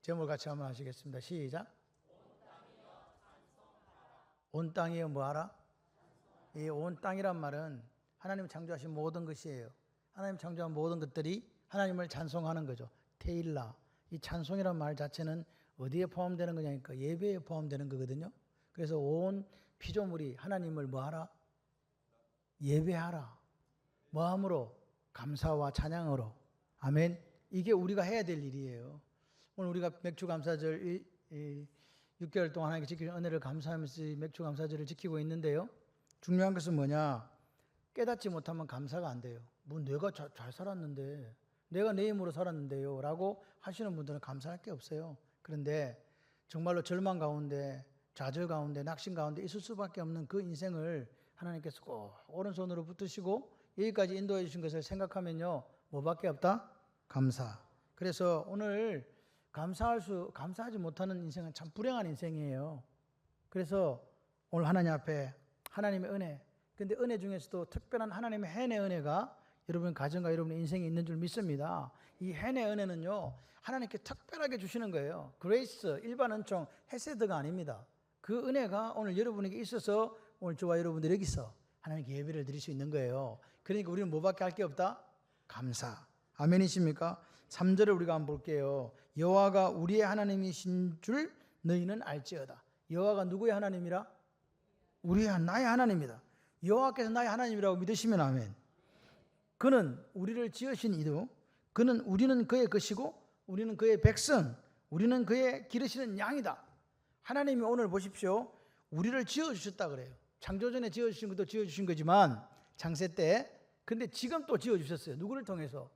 제목을 같이 한번 하시겠습니다. 시작. 온 땅이여 뭐하라? 이 온 땅이란 말은 하나님이 창조하신 모든 것이에요. 하나님 창조한 모든 것들이 하나님을 찬송하는 거죠. 테일라. 이 찬송이란 말 자체는 어디에 포함되는 거냐니까 예배에 포함되는 거거든요. 그래서 온 피조물이 하나님을 뭐하라? 예배하라. 뭐함으로? 감사와 찬양으로. 아멘. 이게 우리가 해야 될 일이에요. 오늘 우리가 맥주감사절 6개월 동안 하나님께 지키는 은혜를 감사하면서 맥주감사절을 지키고 있는데요. 중요한 것은 뭐냐? 깨닫지 못하면 감사가 안 돼요. 뭐 내가 잘 살았는데, 내가 내 힘으로 살았는데요 라고 하시는 분들은 감사할 게 없어요. 그런데 정말로 절망 가운데, 좌절 가운데, 낙심 가운데 있을 수밖에 없는 그 인생을 하나님께서 꼭 오른손으로 붙드시고 여기까지 인도해 주신 것을 생각하면요, 뭐밖에 없다? 감사. 그래서 오늘 감사하지 못하는 인생은 참 불행한 인생이에요. 그래서 오늘 하나님 앞에 하나님의 은혜, 근데 은혜 중에서도 특별한 하나님의 해내 은혜가 여러분 가정과 여러분의 인생에 있는 줄 믿습니다. 이 해내 은혜는요, 하나님께 특별하게 주시는 거예요. 그레이스, 일반 은총, 헤세드가 아닙니다. 그 은혜가 오늘 여러분에게 있어서 오늘 저와 여러분들이 여기서 하나님께 예배를 드릴 수 있는 거예요. 그러니까 우리는 뭐밖에 할 게 없다? 감사. 아멘이십니까? 3절을 우리가 한번 볼게요. 여호와가 우리의 하나님이신 줄 너희는 알지어다. 여호와가 누구의 하나님이라? 나의 하나님이다. 여호와께서 나의 하나님이라고 믿으시면 아멘. 그는 우리를 지으신 이도, 우리는 그의 것이고 우리는 그의 백성, 우리는 그의 기르시는 양이다. 하나님이 오늘 보십시오. 우리를 지어주셨다 그래요. 창조전에 지어주신 것도 지어주신 거지만 창세 때, 근데 지금 또 지어주셨어요. 누구를 통해서?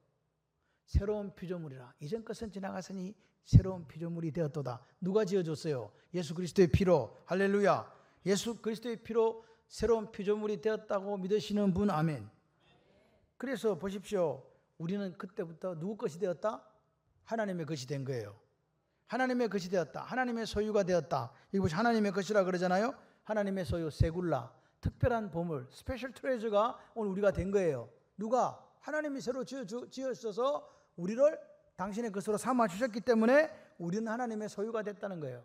새로운 피조물이라. 이전 것은 지나갔으니 새로운 피조물이 되었도다. 누가 지어줬어요? 예수 그리스도의 피로. 할렐루야. 예수 그리스도의 피로 새로운 피조물이 되었다고 믿으시는 분 아멘. 그래서 보십시오. 우리는 그때부터 누구 것이 되었다? 하나님의 것이 된 거예요. 하나님의 것이 되었다. 하나님의 소유가 되었다. 이것이 하나님의 것이라 그러잖아요. 하나님의 소유, 세굴라, 특별한 보물, 스페셜 트레저가 오늘 우리가 된 거예요. 누가? 하나님이 새로 지으셔서 우리를 당신의 것으로 삼아주셨기 때문에 우리는 하나님의 소유가 됐다는 거예요.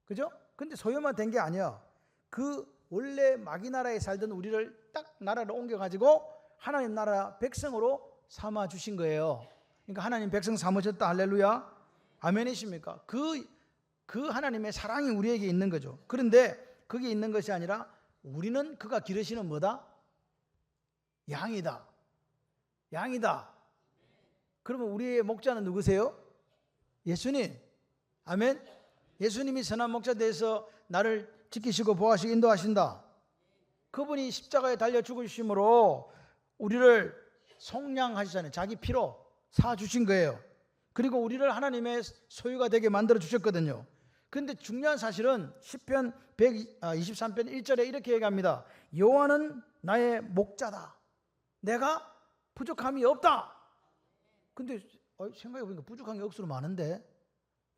그죠? 근데 소유만 된 게 아니야. 그 원래 마귀 나라에 살던 우리를 딱 나라로 옮겨가지고 하나님 나라 백성으로 삼아주신 거예요. 그러니까 하나님 백성 삼으셨다. 할렐루야. 아멘이십니까? 그 하나님의 사랑이 우리에게 있는 거죠. 그런데 그게 있는 것이 아니라 우리는 그가 기르시는 뭐다? 양이다. 양이다. 그러면 우리의 목자는 누구세요? 예수님. 아멘. 예수님이 선한 목자 되어서 나를 지키시고 보호하시고 인도하신다. 그분이 십자가에 달려 죽으심으로 우리를 속량하시잖아요. 자기 피로 사주신 거예요. 그리고 우리를 하나님의 소유가 되게 만들어 주셨거든요. 그런데 중요한 사실은 시편 123편 1절에 이렇게 얘기합니다. 여호와는 나의 목자다. 내가 부족함이 없다. 근데 생각해보니까 부족한 게 억수로 많은데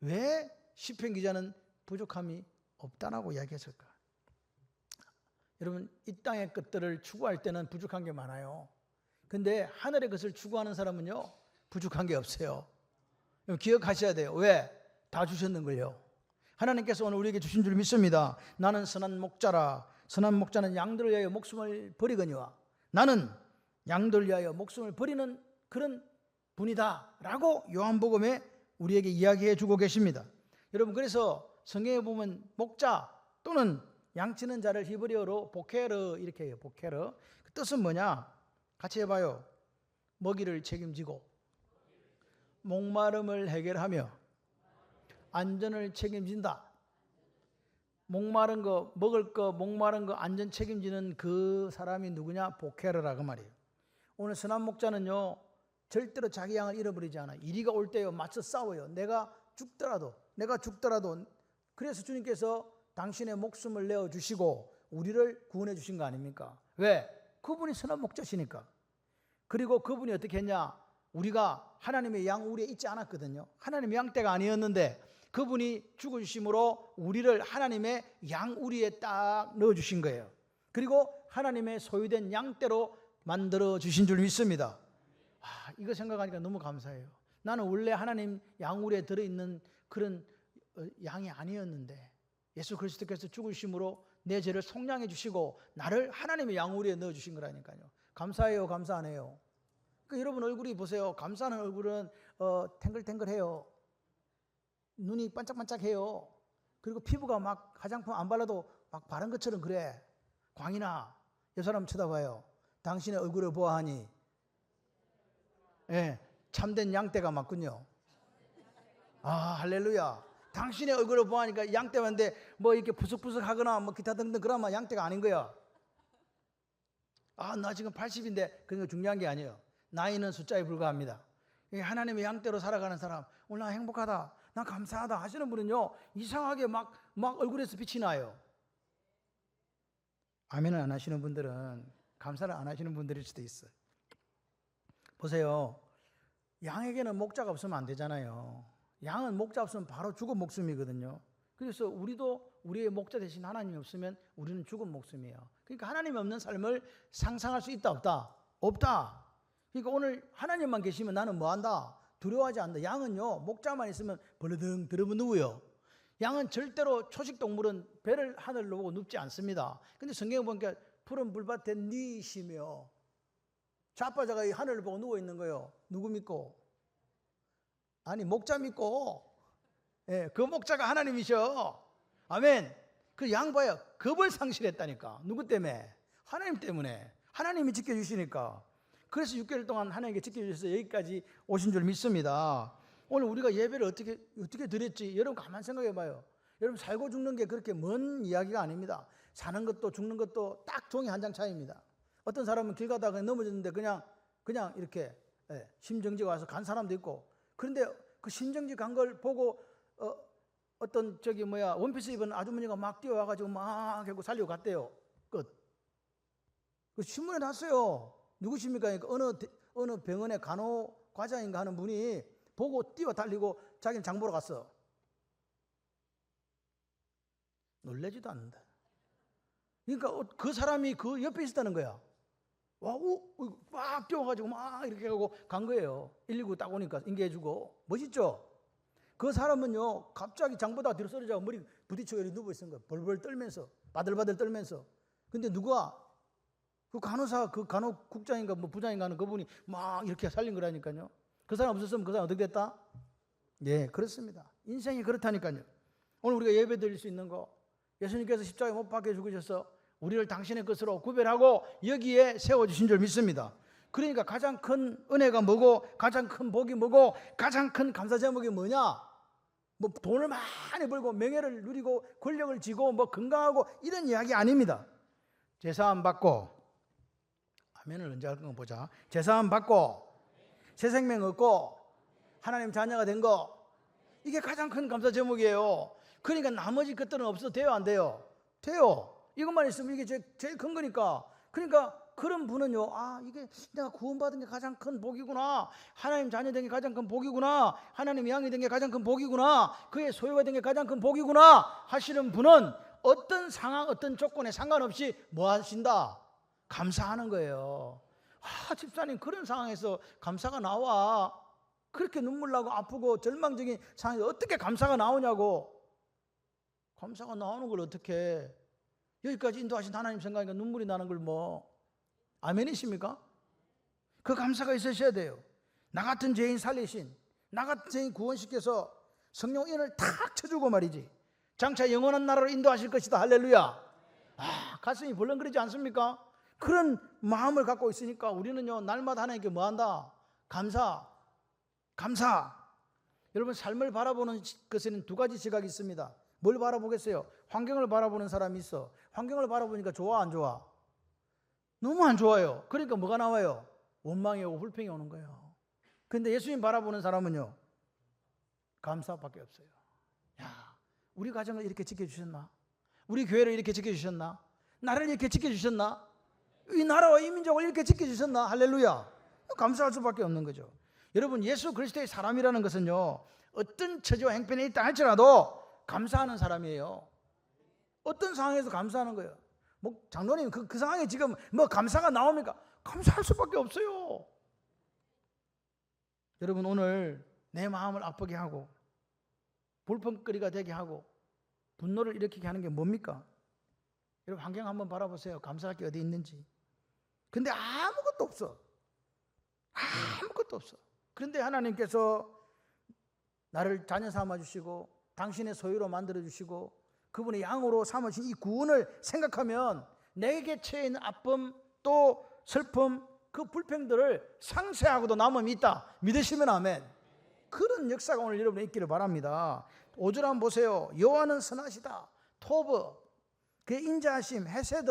왜 시편 기자는 부족함이 없다라고 이야기했을까? 여러분, 이 땅의 것들을 추구할 때는 부족한 게 많아요. 근데 하늘의 것을 추구하는 사람은요, 부족한 게 없어요. 기억하셔야 돼요. 왜? 다 주셨는걸요. 하나님께서 오늘 우리에게 주신 줄 믿습니다. 나는 선한 목자라. 선한 목자는 양들을 위하여 목숨을 버리거니와 나는 양들을 위하여 목숨을 버리는 그런 분이다 라고 요한복음에 우리에게 이야기해 주고 계십니다. 여러분, 그래서 성경에 보면 목자 또는 양치는 자를 히브리어로 보케르 이렇게 해요. 보케르. 그 뜻은 뭐냐? 같이 해봐요. 먹이를 책임지고 목마름을 해결하며 안전을 책임진다. 목마른 거, 먹을 거, 목마른 거 안전 책임지는 그 사람이 누구냐? 보케르라 그 말이에요. 오늘 선한 목자는요, 절대로 자기 양을 잃어버리지 않아요. 이리가 올 때요, 맞서 싸워요. 내가 죽더라도. 그래서 주님께서 당신의 목숨을 내어주시고 우리를 구원해 주신 거 아닙니까? 왜? 그분이 선한 목자시니까. 그리고 그분이 어떻게 했냐? 우리가 하나님의 양 우리에 있지 않았거든요. 하나님의 양떼가 아니었는데 그분이 죽어주심으로 우리를 하나님의 양 우리에 딱 넣어주신 거예요. 그리고 하나님의 소유된 양떼로 만들어주신 줄 믿습니다. 이거 생각하니까 너무 감사해요. 나는 원래 하나님 양우리에 들어있는 그런 양이 아니었는데 예수 그리스도께서 죽으심으로 내 죄를 속량해 주시고 나를 하나님의 양우리에 넣어주신 거라니까요. 감사해요, 감사 안 해요? 그러니까 여러분 얼굴이 보세요. 감사하는 얼굴은 탱글탱글해요. 눈이 반짝반짝해요. 그리고 피부가 막 화장품 안 발라도 막 바른 것처럼 그래. 광이나 이 사람 쳐다봐요. 당신의 얼굴을 보아하니 예, 참된 양떼가 맞군요. 아, 할렐루야. 당신의 얼굴을 보아하니까 양떼인데 뭐 이렇게 부석부석하거나 뭐 기타 등등 그러면 양떼가 아닌 거야. 아, 나 지금 80인데 그런 거 중요한 게 아니에요. 나이는 숫자에 불과합니다. 하나님의 양떼로 살아가는 사람, 오늘 나 행복하다, 나 감사하다 하시는 분은요, 이상하게 막 얼굴에서 빛이 나요. 아멘을 안 하시는 분들은 감사를 안 하시는 분들일 수도 있어요. 보세요. 양에게는 목자가 없으면 안 되잖아요. 양은 목자 없으면 바로 죽은 목숨이거든요. 그래서 우리도 우리의 목자 대신 하나님이 없으면 우리는 죽은 목숨이에요. 그러니까 하나님이 없는 삶을 상상할 수 있다 없다? 없다. 그러니까 오늘 하나님만 계시면 나는 뭐한다? 두려워하지 않는다. 양은요, 목자만 있으면 벌러덩 들으면 누워요. 양은 절대로 초식동물은 배를 하늘로 보고 눕지 않습니다. 근데 성경에 보니까 푸른 불밭에 니시며 좌파자가 이 하늘을 보고 누워 있는 거예요. 누구 믿고? 아니, 목자 믿고. 예, 그 목자가 하나님이셔. 아멘. 그 양 봐요. 겁을 상실했다니까. 누구 때문에? 하나님 때문에. 하나님이 지켜주시니까. 그래서 6개월 동안 하나님께 지켜주셔서 여기까지 오신 줄 믿습니다. 오늘 우리가 예배를 어떻게 드렸지? 여러분 가만 생각해 봐요. 여러분 살고 죽는 게 그렇게 먼 이야기가 아닙니다. 사는 것도 죽는 것도 딱 종이 한 장 차이입니다. 어떤 사람은 길 가다가 넘어졌는데 그냥 이렇게 심정지 와서 간 사람도 있고, 그런데 그 심정지 간 걸 보고 어떤 원피스 입은 아주머니가 막 뛰어와가지고 막 하고 살리고 갔대요. 끝. 그 신문에 났어요. 누구십니까? 그러니까 어느 병원의 간호과장인가 하는 분이 보고 뛰어 달리고 자기는 장 보러 갔어. 놀라지도 않는다. 그러니까 그 사람이 그 옆에 있었다는 거야. 와, 막 뛰어가지고 막 이렇게 하고 간 거예요. 119 딱 오니까 인계해주고. 멋있죠? 그 사람은요, 갑자기 장보다 뒤로 쓰러져 머리 부딪히고 이렇게 누워 있는 거야. 벌벌 떨면서, 바들바들 떨면서. 근데 누가? 그 간호사, 그 간호국장인가 뭐 부장인가 하는 그분이 막 이렇게 살린 거라니까요. 그 사람 없었으면 그 사람 어떻게 됐다? 예, 그렇습니다. 인생이 그렇다니까요. 오늘 우리가 예배 드릴 수 있는 거, 예수님께서 십자가에 못 박혀 죽으셔서 우리를 당신의 것으로 구별하고 여기에 세워주신 줄 믿습니다. 그러니까 가장 큰 은혜가 뭐고, 가장 큰 복이 뭐고, 가장 큰 감사 제목이 뭐냐? 뭐 돈을 많이 벌고 명예를 누리고 권력을 쥐고 뭐 건강하고 이런 이야기 아닙니다. 제사함 받고, 아멘을 언제 할 건가 보자. 제사함 받고 새 생명 얻고 하나님 자녀가 된 거, 이게 가장 큰 감사 제목이에요. 그러니까 나머지 것들은 없어도 돼요, 안 돼요? 돼요. 이것만 있으면 이게 제일 큰 거니까. 그러니까 그런 분은요, 아, 이게 내가 구원받은 게 가장 큰 복이구나, 하나님 자녀 된 게 가장 큰 복이구나, 하나님 양이 된 게 가장 큰 복이구나, 그의 소유가 된 게 가장 큰 복이구나 하시는 분은 어떤 상황, 어떤 조건에 상관없이 뭐 하신다? 감사하는 거예요. 아, 집사님 그런 상황에서 감사가 나와? 그렇게 눈물 나고 아프고 절망적인 상황에서 어떻게 감사가 나오냐고. 감사가 나오는 걸 어떻게, 여기까지 인도하신 하나님 생각하니까 눈물이 나는 걸 뭐, 아멘이십니까? 그 감사가 있으셔야 돼요. 나 같은 죄인 살리신, 나 같은 죄인 구원시켜서 성령 인을 탁 쳐주고 말이지, 장차 영원한 나라로 인도하실 것이다. 할렐루야. 아, 가슴이 벌렁거리지 않습니까? 그런 마음을 갖고 있으니까 우리는요, 날마다 하나님께 뭐한다? 감사. 여러분, 삶을 바라보는 것에는 두 가지 시각이 있습니다. 뭘 바라보겠어요? 환경을 바라보는 사람이 있어. 환경을 바라보니까 좋아, 안 좋아? 너무 안 좋아요. 그러니까 뭐가 나와요? 원망이 오고 불평이 오는 거예요. 그런데 예수님 바라보는 사람은요, 감사밖에 없어요. 야, 우리 가정을 이렇게 지켜주셨나? 우리 교회를 이렇게 지켜주셨나? 나를 이렇게 지켜주셨나? 이 나라와 이 민족을 이렇게 지켜주셨나? 할렐루야. 감사할 수밖에 없는 거죠. 여러분, 예수 그리스도의 사람이라는 것은요, 어떤 처지와 행편에 있다 할지라도 감사하는 사람이에요. 어떤 상황에서 감사하는 거예요. 뭐 장로님 그 상황에 지금 뭐 감사가 나옵니까? 감사할 수밖에 없어요. 여러분, 오늘 내 마음을 아프게 하고 불평거리가 되게 하고 분노를 일으키게 하는 게 뭡니까? 여러분 환경 한번 바라보세요. 감사할 게 어디 있는지. 근데 아무것도 없어. 아무것도 없어. 그런데 하나님께서 나를 자녀 삼아주시고 당신의 소유로 만들어주시고 그분의 양으로 삼으신 이 구원을 생각하면 내게 처해 있는 아픔 또 슬픔 그 불평들을 상쇄하고도 남음이 있다. 믿으시면 아멘. 그런 역사가 오늘 여러분에 있기를 바랍니다. 5절 한번 보세요. 여호와는 선하시다. 토브 그의 인자하심 헤세드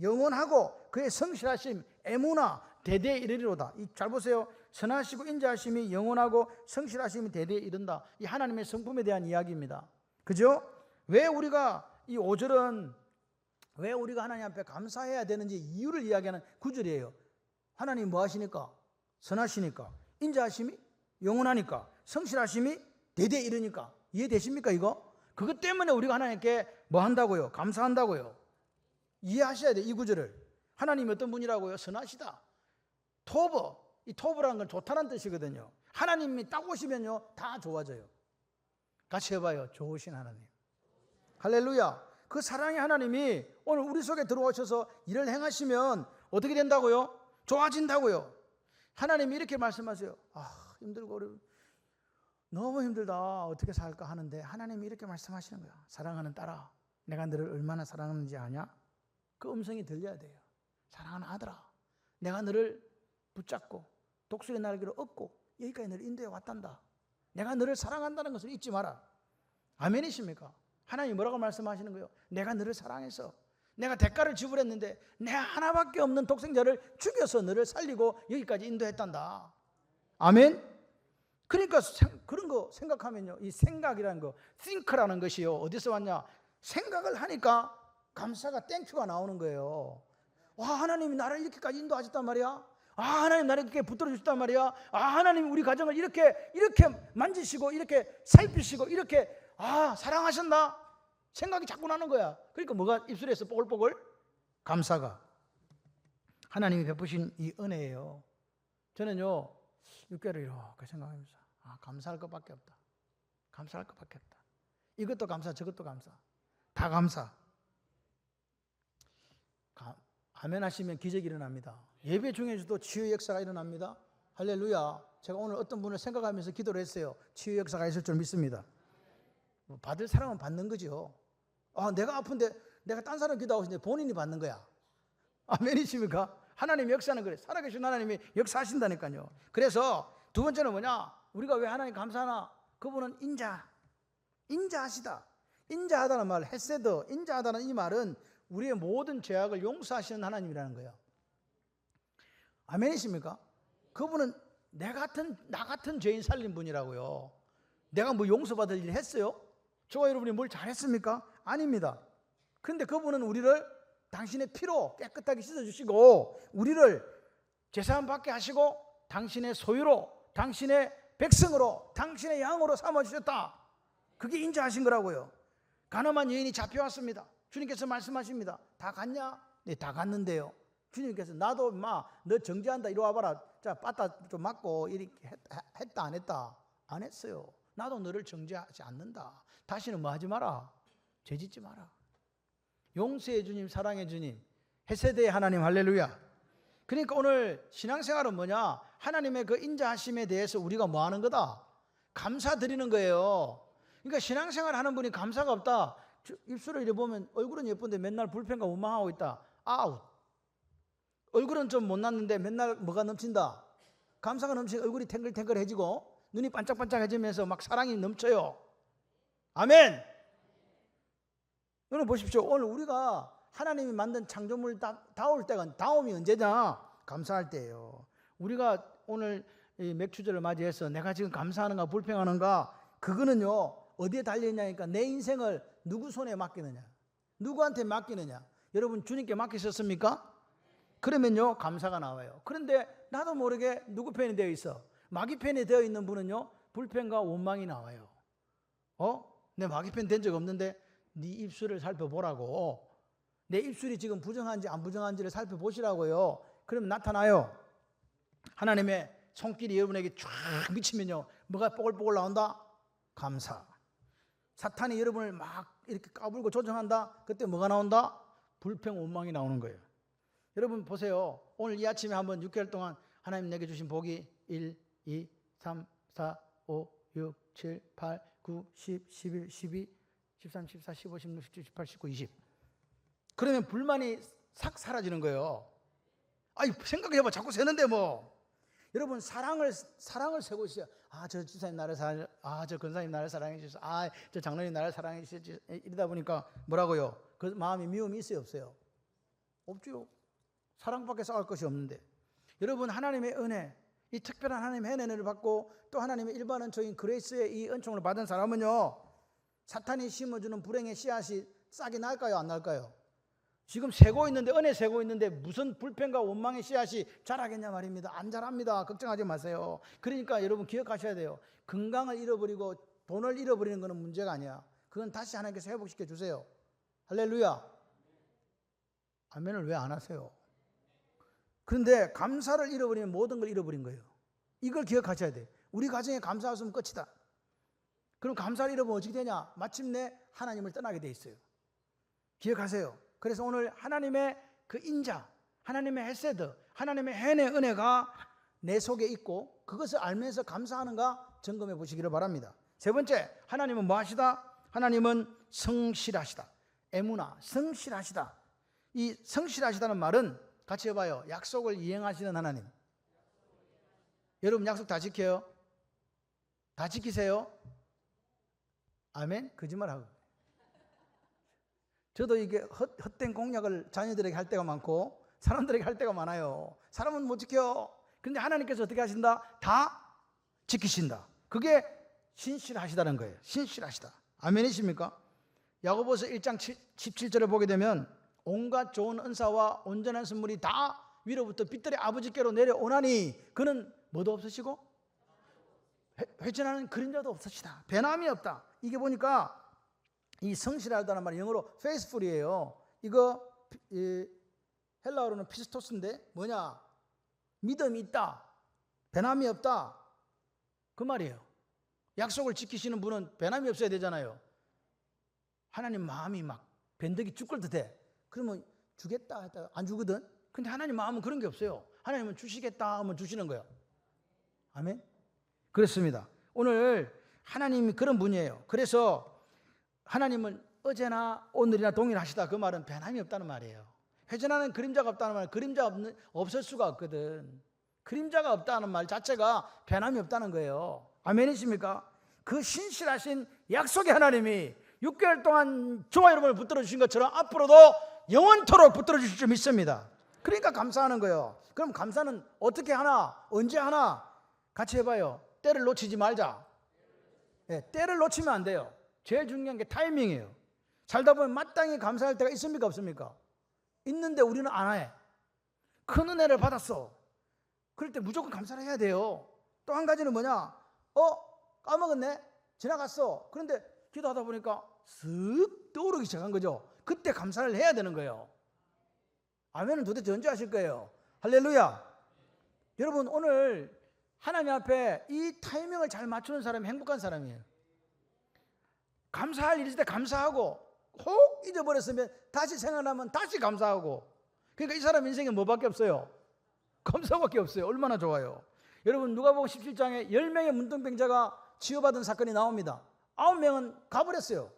영원하고 그의 성실하심 에무나 대대에 이르리로다. 잘 보세요. 선하시고 인자하심이 영원하고 성실하심이 대대에 이른다. 이 하나님의 성품에 대한 이야기입니다. 그죠? 왜 우리가 이 5절은 왜 우리가 하나님 앞에 감사해야 되는지 이유를 이야기하는 구절이에요. 하나님이 뭐 하시니까? 선하시니까. 인자하심이 영원하니까. 성실하심이 대대에 이르니까. 이해되십니까 이거? 그것 때문에 우리가 하나님께 뭐 한다고요? 감사한다고요. 이해하셔야 돼요. 이 구절을. 하나님이 어떤 분이라고요? 선하시다. 토브. 이 토브라는 건 좋다는 뜻이거든요. 하나님이 딱 오시면요 다 좋아져요. 같이 해봐요. 좋으신 하나님. 할렐루야. 그 사랑의 하나님이 오늘 우리 속에 들어오셔서 일을 행하시면 어떻게 된다고요? 좋아진다고요. 하나님이 이렇게 말씀하세요. 힘들고 어려워. 너무 힘들다. 어떻게 살까 하는데 하나님이 이렇게 말씀하시는 거야. 사랑하는 딸아, 내가 너를 얼마나 사랑하는지 아냐? 그 음성이 들려야 돼요. 사랑하는 아들아, 내가 너를 붙잡고 독수리 날개로 업고 여기까지 너를 인도해 왔단다. 내가 너를 사랑한다는 것을 잊지 마라. 아멘이십니까? 하나님이 뭐라고 말씀하시는 거예요? 내가 너를 사랑해서 내가 대가를 지불했는데 내 하나밖에 없는 독생자를 죽여서 너를 살리고 여기까지 인도했단다. 아멘? 그러니까 그런 거 생각하면요, 이 생각이라는 거, think라는 것이요, 어디서 왔냐? 생각을 하니까 감사가 땡큐가 나오는 거예요. 와, 하나님이 나를 이렇게까지 인도하셨단 말이야. 하나님 나를 이렇게 붙들어 주셨단 말이야. 하나님 우리 가정을 이렇게 만지시고 이렇게 살피시고 이렇게 사랑하셨나? 생각이 자꾸 나는 거야. 그러니까 뭐가 입술에서 뽀글뽀글? 감사가. 하나님이 베푸신 이 은혜예요. 저는요 6개월을 이렇게 생각하면서 감사할 것밖에 없다. 감사할 것밖에 없다. 이것도 감사, 저것도 감사. 다 감사. 아멘 하시면 기적이 일어납니다. 예배 중에서도 치유 역사가 일어납니다. 할렐루야. 제가 오늘 어떤 분을 생각하면서 기도를 했어요. 치유 역사가 있을 줄 믿습니다. 받을 사람은 받는 거죠. 내가 아픈데 내가 딴 사람 기도하고 있는데 본인이 받는 거야. 아멘이십니까? 하나님 역사는 그래. 살아계신 하나님이 역사하신다니까요. 그래서 두 번째는 뭐냐? 우리가 왜 하나님 감사하나? 그분은 인자하시다. 인자하다는 말, 헤세드, 인자하다는 이 말은 우리의 모든 죄악을 용서하시는 하나님이라는 거예요. 아멘이십니까? 그분은 나 같은 죄인 살린 분이라고요. 내가 뭐 용서받을 일 했어요? 저와 여러분이 뭘 잘했습니까? 아닙니다. 그런데 그분은 우리를 당신의 피로 깨끗하게 씻어주시고 우리를 제사함 받게 하시고 당신의 소유로, 당신의 백성으로, 당신의 양으로 삼아주셨다. 그게 인자하신 거라고요. 가늠한 여인이 잡혀왔습니다. 주님께서 말씀하십니다. 다 갔냐? 네, 다 갔는데요. 주님께서 나도 너 정죄한다. 이리 와봐라. 자, 빠따 좀 맞고 이렇게 했다 안 했다? 안 했어요. 나도 너를 정죄하지 않는다. 다시는 뭐 하지 마라? 죄짓지 마라. 용서의 주님, 사랑의 주님, 헤세드의 하나님, 할렐루야. 그러니까 오늘 신앙생활은 뭐냐? 하나님의 그 인자하심에 대해서 우리가 뭐 하는 거다? 감사드리는 거예요. 그러니까 신앙생활 하는 분이 감사가 없다. 입술을 이렇게 보면 얼굴은 예쁜데 맨날 불평과 원망하고 있다. 아웃. 얼굴은 좀 못났는데 맨날 뭐가 넘친다? 감사가 넘치고 얼굴이 탱글탱글해지고 눈이 반짝반짝해지면서 막 사랑이 넘쳐요. 아멘. 여러분 보십시오. 오늘 우리가 하나님이 만든 창조물 다올 때가, 다음이 언제냐? 감사할 때예요. 우리가 오늘 이 맥주절을 맞이해서 내가 지금 감사하는가 불평하는가, 그거는요 어디에 달려있냐니까 내 인생을 누구 손에 맡기느냐, 누구한테 맡기느냐. 여러분 주님께 맡기셨습니까? 그러면요 감사가 나와요. 그런데 나도 모르게 누구 편이 되어 있어? 마귀 편이 되어 있는 분은요 불평과 원망이 나와요. 내 마귀 편 된 적 없는데 네 입술을 살펴보라고. 내 입술이 지금 부정한지 안 부정한지를 살펴보시라고요. 그러면 나타나요. 하나님의 손길이 여러분에게 쫙 미치면요 뭐가 뽀글뽀글 나온다? 감사. 사탄이 여러분을 막 이렇게 까불고 조정한다? 그때 뭐가 나온다? 불평, 원망이 나오는 거예요. 여러분 보세요. 오늘 이 아침에 한번 6개월 동안 하나님 내게 주신 복이 1, 2, 3, 4, 5, 6, 7, 8, 9, 10, 11, 12, 13, 14, 15, 16, 17, 18, 19, 20. 그러면 불만이 싹 사라지는 거예요. 아니 생각해봐. 자꾸 세는데 뭐. 여러분 사랑을 세고 있어요. 저 지사님 나를 사랑해, 저 권사님 나를 사랑해 주셔서, 저 장로님 나를 사랑해 주셔서, 이러다 보니까 뭐라고요? 그 마음이 미움이 있어요, 없어요? 없죠. 사랑밖에 쌓을 것이 없는데. 여러분 하나님의 은혜, 이 특별한 하나님의 은혜를 받고 또 하나님의 일반 은총인 그레이스의 이 은총을 받은 사람은요, 사탄이 심어주는 불행의 씨앗이 싹이 날까요, 안 날까요? 지금 세고 있는데, 은혜 세고 있는데 무슨 불평과 원망의 씨앗이 자라겠냐 말입니다. 안 자랍니다. 걱정하지 마세요. 그러니까 여러분 기억하셔야 돼요. 건강을 잃어버리고 돈을 잃어버리는 것은 문제가 아니야. 그건 다시 하나님께서 회복시켜 주세요. 할렐루야. 아멘을 왜 안 하세요? 그런데 감사를 잃어버리면 모든 걸 잃어버린 거예요. 이걸 기억하셔야 돼요. 우리 가정에 감사 없으면 끝이다. 그럼 감사를 잃어버리면 어떻게 되냐? 마침내 하나님을 떠나게 돼 있어요. 기억하세요. 그래서 오늘 하나님의 그 인자, 하나님의 헤세드, 하나님의 해내 은혜가 내 속에 있고 그것을 알면서 감사하는가 점검해 보시기를 바랍니다. 세 번째, 하나님은 뭐 하시다? 하나님은 성실하시다. 에무나, 성실하시다. 이 성실하시다는 말은 같이 해봐요. 약속을 이행하시는 하나님. 여러분 약속 다 지켜요? 다 지키세요? 아멘? 거짓말하고. 저도 이게 헛된 공약을 자녀들에게 할 때가 많고 사람들에게 할 때가 많아요. 사람은 못 지켜. 그런데 하나님께서 어떻게 하신다? 다 지키신다. 그게 신실하시다는 거예요. 신실하시다. 아멘이십니까? 야고보서 1장 17절을 보게 되면 온갖 좋은 은사와 온전한 선물이 다 위로부터 빛들의 아버지께로 내려오나니 그는 뭐도 없으시고 회전하는 그림자도 없으시다. 변함이 없다. 이게 보니까 이 성실하다는 말이 영어로 faithful이에요. 이거 헬라어로는 피스토스인데 뭐냐? 믿음이 있다. 변함이 없다. 그 말이에요. 약속을 지키시는 분은 변함이 없어야 되잖아요. 하나님 마음이 막 변덕이 죽을 듯해. 그러면 주겠다 했다가 안 주거든. 근데 하나님 마음은 그런 게 없어요. 하나님은 주시겠다 하면 주시는 거예요. 아멘. 그렇습니다. 오늘 하나님이 그런 분이에요. 그래서 하나님은 어제나 오늘이나 동일하시다. 그 말은 변함이 없다는 말이에요. 회전하는 그림자가 없다는 말은 그림자 없을 수가 없거든. 그림자가 없다는 말 자체가 변함이 없다는 거예요. 아멘이십니까? 그 신실하신 약속의 하나님이 6개월 동안 저와 여러분을 붙들어 주신 것처럼 앞으로도 영원토록 붙들어 주실 줄 믿습니다. 그러니까 감사하는 거예요. 그럼 감사는 어떻게 하나? 언제 하나? 같이 해봐요. 때를 놓치지 말자. 때를 놓치면 안 돼요. 제일 중요한 게 타이밍이에요. 살다 보면 마땅히 감사할 때가 있습니까? 없습니까? 있는데 우리는 안 해. 큰 은혜를 받았어. 그럴 때 무조건 감사를 해야 돼요. 또 한 가지는 뭐냐? 까먹었네? 지나갔어. 그런데 기도하다 보니까 쓱 떠오르기 시작한 거죠. 그때 감사를 해야 되는 거예요. 아멘은 도대체 언제 하실 거예요? 할렐루야. 여러분 오늘 하나님 앞에 이 타이밍을 잘 맞추는 사람이 행복한 사람이에요. 감사할 일이 있을 때 감사하고 혹 잊어버렸으면 다시 생각나면 다시 감사하고. 그러니까 이 사람 인생에 뭐밖에 없어요? 감사밖에 없어요. 얼마나 좋아요. 여러분 누가복음 17장에 10명의 문둥병자가 치유받은 사건이 나옵니다. 9명은 가버렸어요.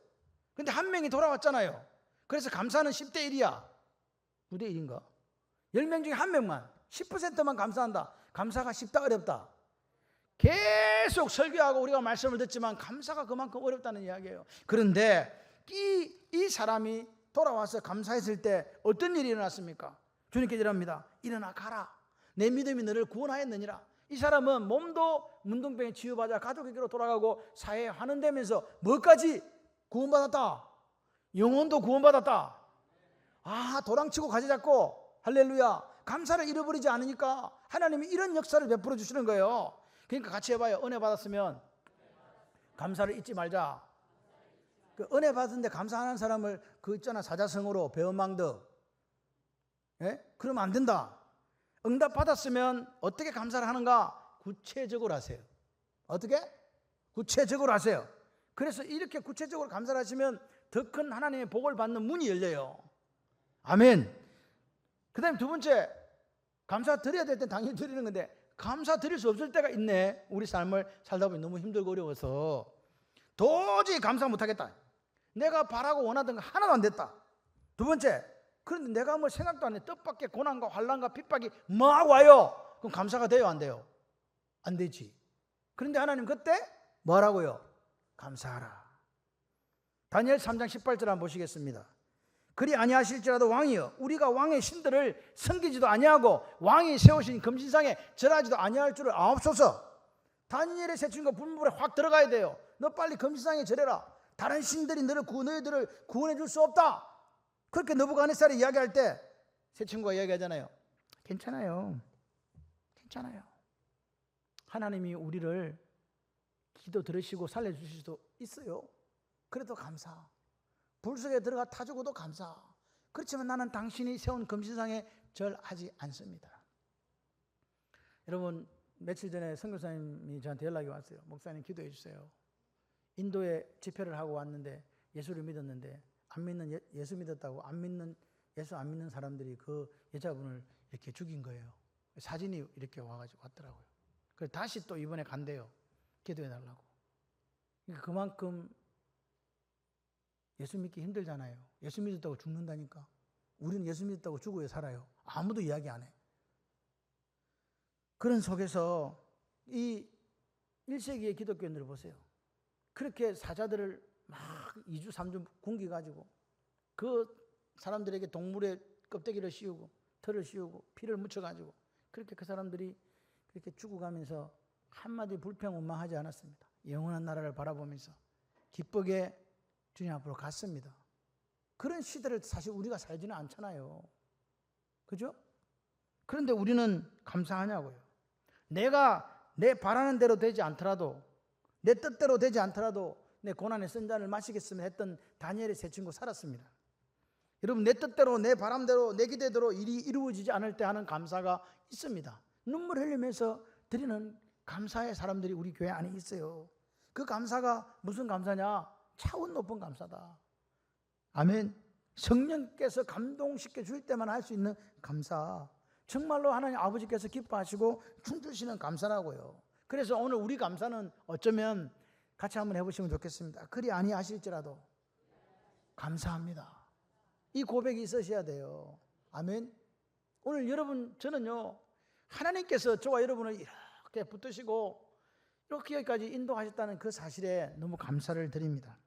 근데 1명이 돌아왔잖아요. 그래서 감사는 10대 1이야. 9대 1인가? 10명 중에 1명만 10%만 감사한다. 감사가 쉽다 어렵다? 계속 설교하고 우리가 말씀을 듣지만 감사가 그만큼 어렵다는 이야기예요. 그런데 이 사람이 돌아와서 감사했을 때 어떤 일이 일어났습니까? 주님께 일합니다. 일어나 가라. 내 믿음이 너를 구원하였느니라. 이 사람은 몸도 문둥병에 치유받아 가족에게로 돌아가고 사회에 환원되면서 뭐까지 구원받았다? 영혼도 구원받았다. 도랑치고 가지 잡고 할렐루야. 감사를 잃어버리지 않으니까 하나님이 이런 역사를 베풀어 주시는 거예요. 그러니까 같이 해봐요. 은혜 받았으면 감사를 잊지 말자. 그 은혜 받은데 감사하는 사람을 그 있잖아 사자성어로 배은망덕. 그러면 안 된다. 응답 받았으면 어떻게 감사를 하는가? 구체적으로 하세요. 어떻게? 구체적으로 하세요. 그래서 이렇게 구체적으로 감사를 하시면 더 큰 하나님의 복을 받는 문이 열려요. 아멘. 그 다음에 두 번째, 감사 드려야 될 때 당연히 드리는 건데 감사 드릴 수 없을 때가 있네. 우리 삶을 살다 보니 너무 힘들고 어려워서 도저히 감사 못하겠다. 내가 바라고 원하던 거 하나도 안 됐다. 두 번째, 그런데 내가 뭐 생각도 안 해. 뜻밖의 고난과 환난과 핍박이 막 와요. 그럼 감사가 돼요, 안 돼요? 안 되지. 그런데 하나님 그때 뭐라고요? 감사하라. 다니엘 3장 18절 한번 보시겠습니다. 그리 아니하실지라도 왕이여 우리가 왕의 신들을 섬기지도 아니하고 왕이 세우신 금신상에 절하지도 아니할 줄을 아옵소서. 다니엘의 세 친구가 불문불에 확 들어가야 돼요. 너 빨리 금신상에 절해라. 다른 신들이 너희들을 구원해 줄 수 없다. 그렇게 느부갓네살이 이야기할 때 세 친구가 이야기하잖아요. 괜찮아요. 괜찮아요. 하나님이 우리를 기도 들으시고 살려주실 수도 있어요. 그래도 감사. 불 속에 들어가 타 죽어도 감사. 그렇지만 나는 당신이 세운 금신상에 절하지 않습니다. 여러분, 며칠 전에 선교사님이 저한테 연락이 왔어요. 목사님 기도해 주세요. 인도에 집회를 하고 왔는데 예수를 믿었는데 안 믿는 예수 믿었다고 예수 안 믿는 사람들이 그 여자분을 이렇게 죽인 거예요. 사진이 이렇게 와가지고 왔더라고요. 그래서 다시 또 이번에 간대요. 기도해 달라고. 그만큼 예수 믿기 힘들잖아요. 예수 믿었다고 죽는다니까. 우리는 예수 믿었다고 죽어야 살아요. 아무도 이야기 안 해. 그런 속에서 이 1세기의 기독교인들을 보세요. 그렇게 사자들을 막 2주 3주 굶겨가지고 그 사람들에게 동물의 껍데기를 씌우고 털을 씌우고 피를 묻혀가지고 그렇게 그 사람들이 그렇게 죽어가면서 한마디 불평원망하지 않았습니다. 영원한 나라를 바라보면서 기쁘게 주님 앞으로 갔습니다. 그런 시대를 사실 우리가 살지는 않잖아요. 그죠? 그런데 우리는 감사하냐고요. 내가 내 바라는 대로 되지 않더라도 내 뜻대로 되지 않더라도 내 고난의 쓴 잔을 마시겠으면 했던 다니엘의 세 친구 살았습니다. 여러분, 내 뜻대로 내 바람대로 내 기대대로 일이 이루어지지 않을 때 하는 감사가 있습니다. 눈물 흘리면서 드리는 감사의 사람들이 우리 교회 안에 있어요. 그 감사가 무슨 감사냐? 차원 높은 감사다. 아멘. 성령께서 감동시켜 줄 때만 할 수 있는 감사. 정말로 하나님 아버지께서 기뻐하시고 춤추시는 감사라고요. 그래서 오늘 우리 감사는 어쩌면 같이 한번 해보시면 좋겠습니다. 그리 아니하실지라도 감사합니다. 이 고백이 있으셔야 돼요. 아멘. 오늘 여러분, 저는요, 하나님께서 저와 여러분을 이렇게 붙드시고 이렇게 여기까지 인도하셨다는 그 사실에 너무 감사를 드립니다.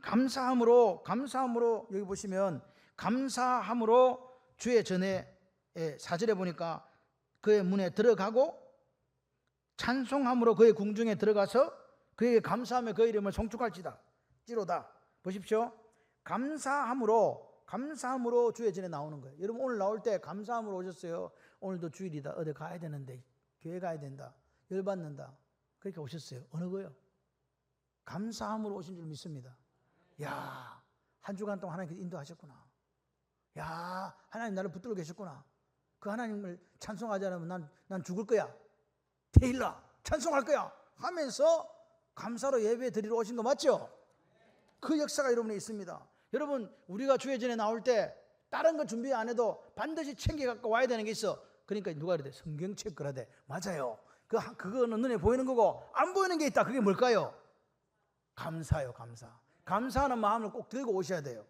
감사함으로 여기 보시면 감사함으로 주의 전에 4절에 보니까 그의 문에 들어가고 찬송함으로 그의 궁중에 들어가서 그에게 감사하며 그의 이름을 송축할지다. 찌로다. 보십시오. 감사함으로 주의 전에 나오는 거예요. 여러분, 오늘 나올 때 감사함으로 오셨어요. 오늘도 주일이다. 어디 가야 되는데 교회 가야 된다. 열받는다. 그렇게 오셨어요. 어느 거요? 감사함으로 오신 줄 믿습니다. 야, 한 주간 동안 하나님께서 인도하셨구나. 야, 하나님 나를 붙들고 계셨구나. 그 하나님을 찬송하지 않으면 난 죽을 거야. 테일라 찬송할 거야 하면서 감사로 예배 드리러 오신 거 맞죠? 그 역사가 여러분에 있습니다. 여러분, 우리가 주의 전에 나올 때 다른 거 준비 안 해도 반드시 챙겨 갖고 와야 되는 게 있어. 그러니까 누가 그러대? 성경책 그러대. 맞아요. 그거는 눈에 보이는 거고 안 보이는 게 있다. 그게 뭘까요? 감사요. 감사하는 마음을 꼭 들고 오셔야 돼요.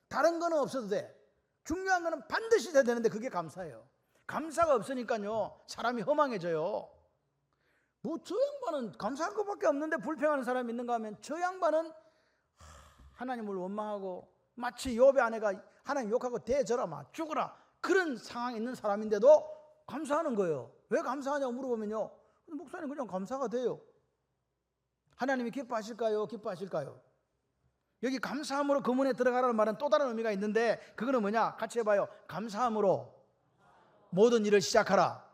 다른 거는 없어도 돼. 중요한 거는 반드시 돼야 되는데 그게 감사예요. 감사가 없으니까요, 사람이 허망해져요. 뭐 저 양반은 감사할 것밖에 없는데 불평하는 사람이 있는가 하면 저 양반은 하나님을 원망하고 마치 욥의 아내가 하나님 욕하고 대저라 막 죽어라 그런 상황에 있는 사람인데도 감사하는 거예요. 왜 감사하냐고 물어보면요, 목사님 그냥 감사가 돼요. 하나님이 기뻐하실까요? 여기 감사함으로 그 문에 들어가라는 말은 또 다른 의미가 있는데 그거는 뭐냐? 같이 해봐요. 감사함으로 모든 일을 시작하라.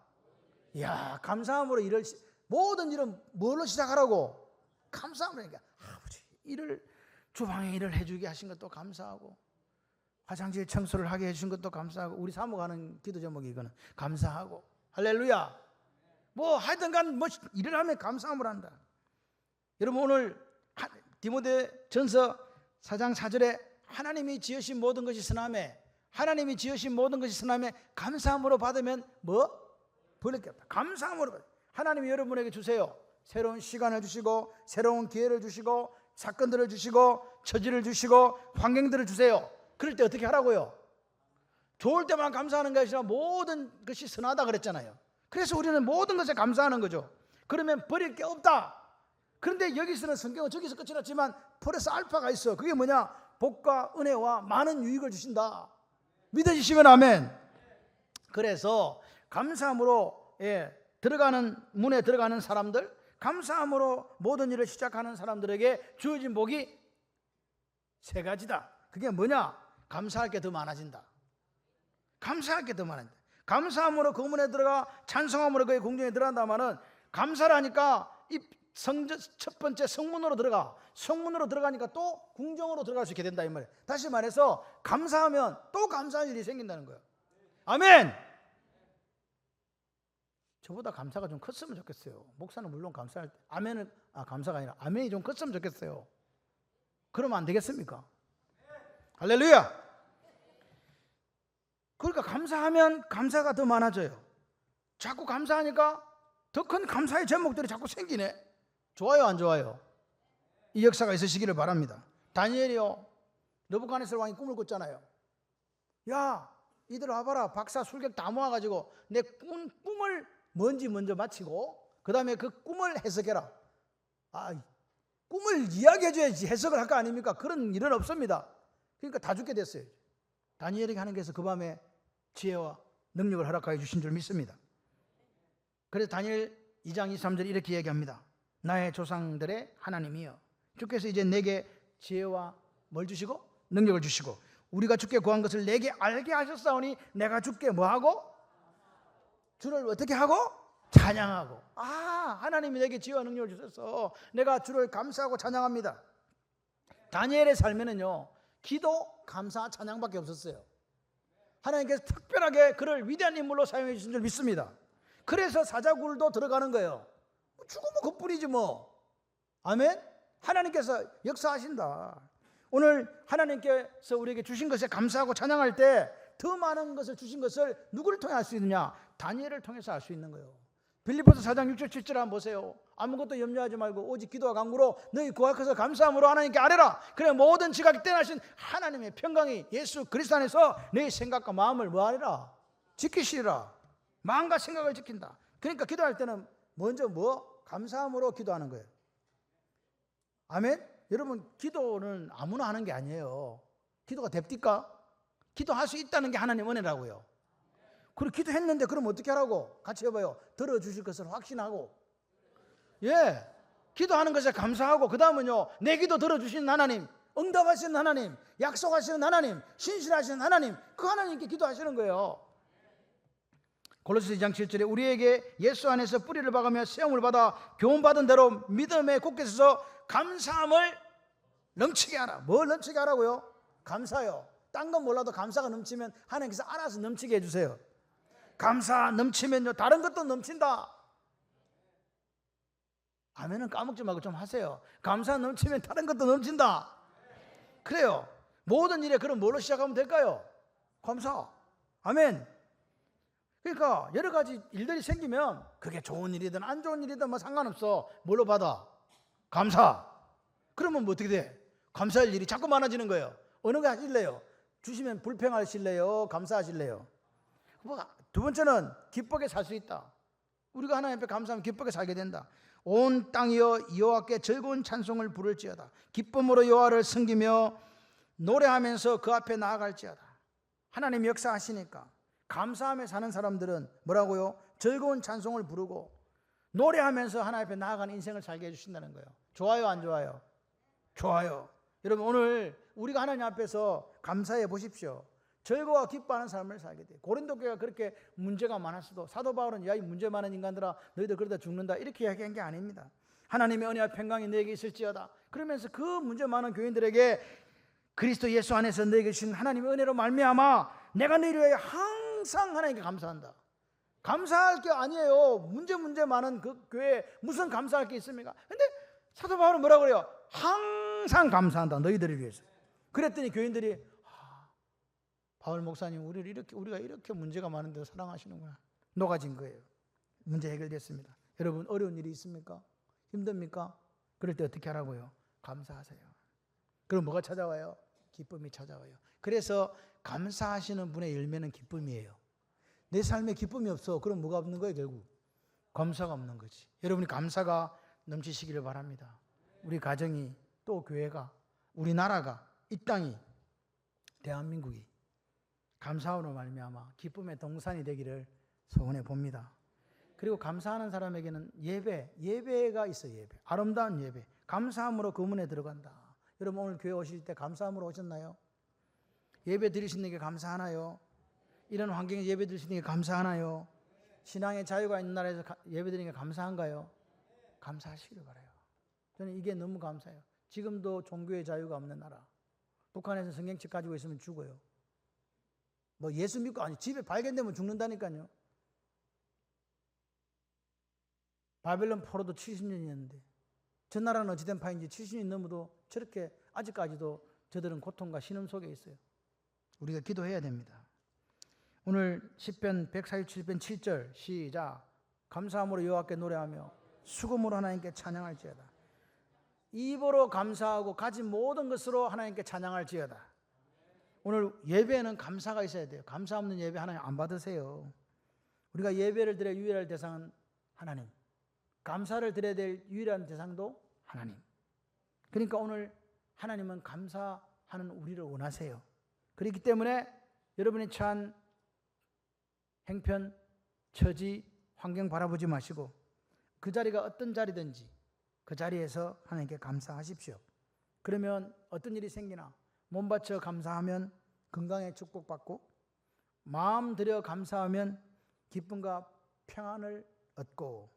이야, 감사함으로 모든 일은 뭘로 시작하라고? 감사함으로. 그러니까 아버지 주방에 일을 해주게 하신 것도 감사하고 화장실 청소를 하게 해주신 것도 감사하고 우리 사모가는 기도 제목이 이거는 감사하고 할렐루야. 뭐 하여튼간 뭐 일을 하면 감사함을 한다. 여러분 오늘 디모데 전서 4장 4절에 하나님이 지으신 모든 것이 선함에, 하나님이 지으신 모든 것이 선함에 감사함으로 받으면 뭐? 벌을 게 없다. 감사함으로 받으면. 하나님이 여러분에게 주세요. 새로운 시간을 주시고 새로운 기회를 주시고 사건들을 주시고 처지를 주시고 환경들을 주세요. 그럴 때 어떻게 하라고요? 좋을 때만 감사하는 것이 아니라 모든 것이 선하다 그랬잖아요. 그래서 우리는 모든 것에 감사하는 거죠. 그러면 버릴 게 없다. 그런데 여기서는 성경은 저기서 끝이 났지만 플러스 알파가 있어. 그게 뭐냐? 복과 은혜와 많은 유익을 주신다. 믿어지시면 아멘. 그래서 감사함으로 들어가는 문에 들어가는 사람들, 감사함으로 모든 일을 시작하는 사람들에게 주어진 복이 세 가지다. 그게 뭐냐? 감사할 게 더 많아진다. 감사할 게 더 많아진다. 감사함으로 그 문에 들어가 찬송함으로 그의 궁정에 들어간다면은 감사를 하니까 이 첫 번째 성문으로 들어가. 성문으로 들어가니까 또 궁정으로 들어갈 수 있게 된다 이 말이에요. 다시 말해서 감사하면 또 감사할 일이 생긴다는 거예요. 아멘. 저보다 감사가 좀 컸으면 좋겠어요. 목사는 물론 감사할 때 아멘은 감사가 아니라 아멘이 좀 컸으면 좋겠어요. 그러면 안 되겠습니까? 할렐루야. 그러니까 감사하면 감사가 더 많아져요. 자꾸 감사하니까 더 큰 감사의 제목들이 자꾸 생기네. 좋아요 안 좋아요? 이 역사가 있으시기를 바랍니다. 다니엘이요, 느부갓네살 왕이 꿈을 꿨잖아요. 야 이들 와봐라. 박사 술객 다 모아가지고 내 꿈을 뭔지 먼저 마치고 그 다음에 그 꿈을 해석해라. 꿈을 이야기해줘야지 해석을 할 거 아닙니까? 그런 일은 없습니다. 그러니까 다 죽게 됐어요. 다니엘에게 하나님께서 그 밤에 지혜와 능력을 허락하여 주신 줄 믿습니다. 그래서 다니엘 2장 23절 이렇게 얘기합니다. 나의 조상들의 하나님이여, 주께서 이제 내게 지혜와 뭘 주시고? 능력을 주시고 우리가 주께 구한 것을 내게 알게 하셨사오니 내가 주께 뭐하고? 주를 어떻게 하고? 찬양하고. 하나님이 내게 지혜와 능력을 주셔서 내가 주를 감사하고 찬양합니다. 다니엘의 삶에는요 기도, 감사, 찬양밖에 없었어요. 하나님께서 특별하게 그를 위대한 인물로 사용해 주신 줄 믿습니다. 그래서 사자굴도 들어가는 거예요. 죽으면 그뿐이지 뭐. 아멘. 하나님께서 역사하신다. 오늘 하나님께서 우리에게 주신 것에 감사하고 찬양할 때 더 많은 것을 주신 것을 누구를 통해 알 수 있느냐? 다니엘을 통해서 알 수 있는 거예요. 빌립보서 4장 6절 7절 한번 보세요. 아무것도 염려하지 말고 오직 기도와 간구로 너희 구하여서 감사함으로 하나님께 아뢰라. 그래 모든 지각이 떼나신 하나님의 평강이 예수 그리스도 안에서 내 생각과 마음을 뭐하리라? 지키시리라. 마음과 생각을 지킨다. 그러니까 기도할 때는 먼저 감사함으로 기도하는 거예요. 아멘. 여러분 기도는 아무나 하는 게 아니에요. 기도가 됩니까? 기도할 수 있다는 게 하나님 은혜라고요. 그리고 기도했는데 그럼 어떻게 하라고? 같이 해봐요. 들어주실 것을 확신하고, 기도하는 것에 감사하고, 그 다음은요 내 기도 들어주시는 하나님, 응답하시는 하나님, 약속하시는 하나님, 신실하시는 하나님, 그 하나님께 기도하시는 거예요. 골로새 2장 7절에 우리에게 예수 안에서 뿌리를 박으며 세움을 받아 교훈받은 대로 믿음에 굳게 서서 감사함을 넘치게 하라. 뭘 넘치게 하라고요? 감사요. 딴 건 몰라도 감사가 넘치면 하나님께서 알아서 넘치게 해주세요. 감사 넘치면요 다른 것도 넘친다. 아멘은 까먹지 말고 좀 하세요. 감사 넘치면 다른 것도 넘친다. 그래요. 모든 일에 그럼 뭘로 시작하면 될까요? 감사. 아멘. 그러니까 여러 가지 일들이 생기면 그게 좋은 일이든 안 좋은 일이든 뭐 상관없어. 뭘로 받아? 감사. 그러면 뭐 어떻게 돼? 감사할 일이 자꾸 많아지는 거예요. 어느 거 하실래요? 주시면 불평하실래요? 감사하실래요? 두 번째는 기쁘게 살 수 있다. 우리가 하나님 앞에 감사하면 기쁘게 살게 된다. 온 땅이여 여호와께 즐거운 찬송을 부를지어다. 기쁨으로 여호와를 섬기며 노래하면서 그 앞에 나아갈지어다. 하나님 역사하시니까 감사하며 사는 사람들은 뭐라고요? 즐거운 찬송을 부르고 노래하면서 하나님 앞에 나아가는 인생을 살게 해주신다는 거예요. 좋아요 안 좋아요? 좋아요. 여러분 오늘 우리가 하나님 앞에서 감사해 보십시오. 즐거워 기뻐하는 삶을 살게 돼요. 고린도 교회가 그렇게 문제가 많았어도 사도 바울은 야 이 문제 많은 인간들아 너희들 그러다 죽는다 이렇게 이야기한 게 아닙니다. 하나님의 은혜와 평강이 너에게 있을지어다. 그러면서 그 문제 많은 교인들에게 그리스도 예수 안에서 너에게 주신 하나님의 은혜로 말미암아 내가 너희를 위하여 항상 하나님께 감사한다. 감사할 게 아니에요. 문제 많은 그 교회에 무슨 감사할 게 있습니까? 근데 사도 바울은 뭐라고 그래요? 항상 감사한다. 너희들을 위해서. 그랬더니 교인들이 바울 목사님 우리가 이렇게 문제가 많은데 사랑하시는구나. 녹아진 거예요. 문제 해결됐습니다. 여러분 어려운 일이 있습니까? 힘듭니까? 그럴 때 어떻게 하라고요? 감사하세요. 그럼 뭐가 찾아와요? 기쁨이 찾아와요. 그래서 감사하시는 분의 열매는 기쁨이에요. 내 삶에 기쁨이 없어. 그럼 뭐가 없는 거예요? 결국 감사가 없는 거지. 여러분이 감사가 넘치시기를 바랍니다. 우리 가정이, 또 교회가, 우리나라가, 이 땅이, 대한민국이 감사함으로 말미암아 기쁨의 동산이 되기를 소원해 봅니다. 그리고 감사하는 사람에게는 예배가 있어요. 예배, 아름다운 예배. 감사함으로 그 문에 들어간다. 여러분 오늘 교회 오실 때 감사함으로 오셨나요? 예배 드리시는 게 감사하나요? 이런 환경에 예배 드리시는 게 감사하나요? 신앙의 자유가 있는 나라에서 예배 드리는 게 감사한가요? 감사하시기를 바라요. 저는 이게 너무 감사해요. 지금도 종교의 자유가 없는 나라. 북한에서 성경책 가지고 있으면 죽어요. 뭐 예수 믿고 아니 집에 발견되면 죽는다니까요. 바벨론 포로도 70년이었는데 저 나라는 어찌된 파인지 70년이 넘어도 저렇게 아직까지도 저들은 고통과 신음 속에 있어요. 우리가 기도해야 됩니다. 오늘 시편 147편 7절 시작. 감사함으로 여호와께 노래하며 수금으로 하나님께 찬양할지어다. 입으로 감사하고 가진 모든 것으로 하나님께 찬양할지어다. 오늘 예배에는 감사가 있어야 돼요. 감사 없는 예배 하나님 안 받으세요. 우리가 예배를 드려야 유일할 대상은 하나님, 감사를 드려야 될 유일한 대상도 하나님. 그러니까 오늘 하나님은 감사하는 우리를 원하세요. 그렇기 때문에 여러분이 처한 행편, 처지, 환경 바라보지 마시고 그 자리가 어떤 자리든지 그 자리에서 하나님께 감사하십시오. 그러면 어떤 일이 생기나 몸 바쳐 감사하면 건강의 축복받고 마음 들여 감사하면 기쁨과 평안을 얻고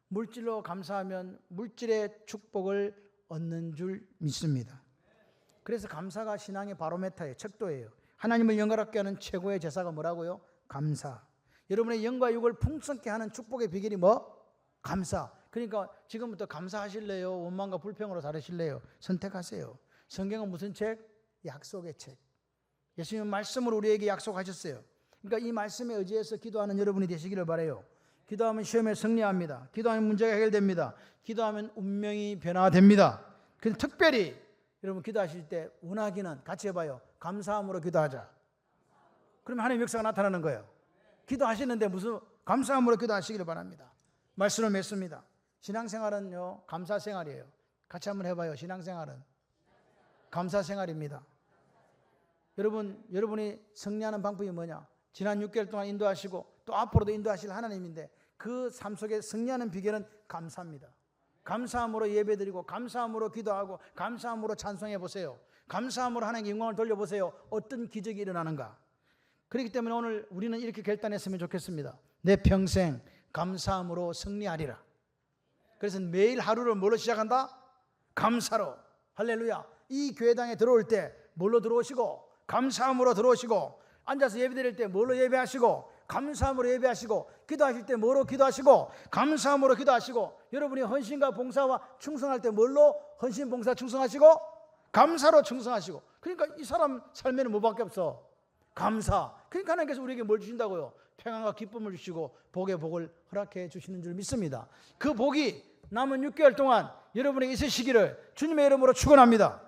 물질로 감사하면 물질의 축복을 얻는 줄 믿습니다. 그래서 감사가 신앙의 바로메타예요. 척도예요. 하나님을 영광하게 하는 최고의 제사가 뭐라고요? 감사. 여러분의 영과 육을 풍성케 하는 축복의 비결이 뭐? 감사. 그러니까 지금부터 감사하실래요? 원망과 불평으로 살으실래요? 선택하세요. 성경은 무슨 책? 약속의 책. 예수님은 말씀으로 우리에게 약속하셨어요. 그러니까 이 말씀에 의지해서 기도하는 여러분이 되시기를 바라요. 기도하면 시험에 승리합니다. 기도하면 문제가 해결됩니다. 기도하면 운명이 변화됩니다. 그래서 특별히 여러분 기도하실 때 원하기는 같이 해봐요. 감사함으로 기도하자. 그러면 하나님의 역사가 나타나는 거예요. 기도하시는데 무슨 감사함으로 기도하시기를 바랍니다. 말씀을 맺습니다. 신앙생활은요 감사생활이에요. 같이 한번 해봐요. 신앙생활은 감사생활입니다. 여러분이 승리하는 방법이 뭐냐? 지난 6개월 동안 인도하시고 또 앞으로도 인도하실 하나님인데 그 삶 속에 승리하는 비결은 감사입니다. 감사함으로 예배드리고 감사함으로 기도하고 감사함으로 찬송해 보세요. 감사함으로 하나님께 영광을 돌려보세요. 어떤 기적이 일어나는가? 그렇기 때문에 오늘 우리는 이렇게 결단했으면 좋겠습니다. 내 평생 감사함으로 승리하리라. 그래서 매일 하루를 뭘로 시작한다? 감사로. 할렐루야. 이 교회당에 들어올 때 뭘로 들어오시고 감사함으로 들어오시고 앉아서 예배드릴 때 뭘로 예배하시고 감사함으로 예배하시고 기도하실 때 뭐로 기도하시고 감사함으로 기도하시고 여러분이 헌신과 봉사와 충성할 때 뭘로 헌신, 봉사, 충성하시고 감사로 충성하시고 그러니까 이 사람 삶에는 뭐밖에 없어? 감사. 그러니까 하나님께서 우리에게 뭘 주신다고요? 평안과 기쁨을 주시고 복의 복을 허락해 주시는 줄 믿습니다. 그 복이 남은 6개월 동안 여러분에게 있으시기를 주님의 이름으로 축원합니다.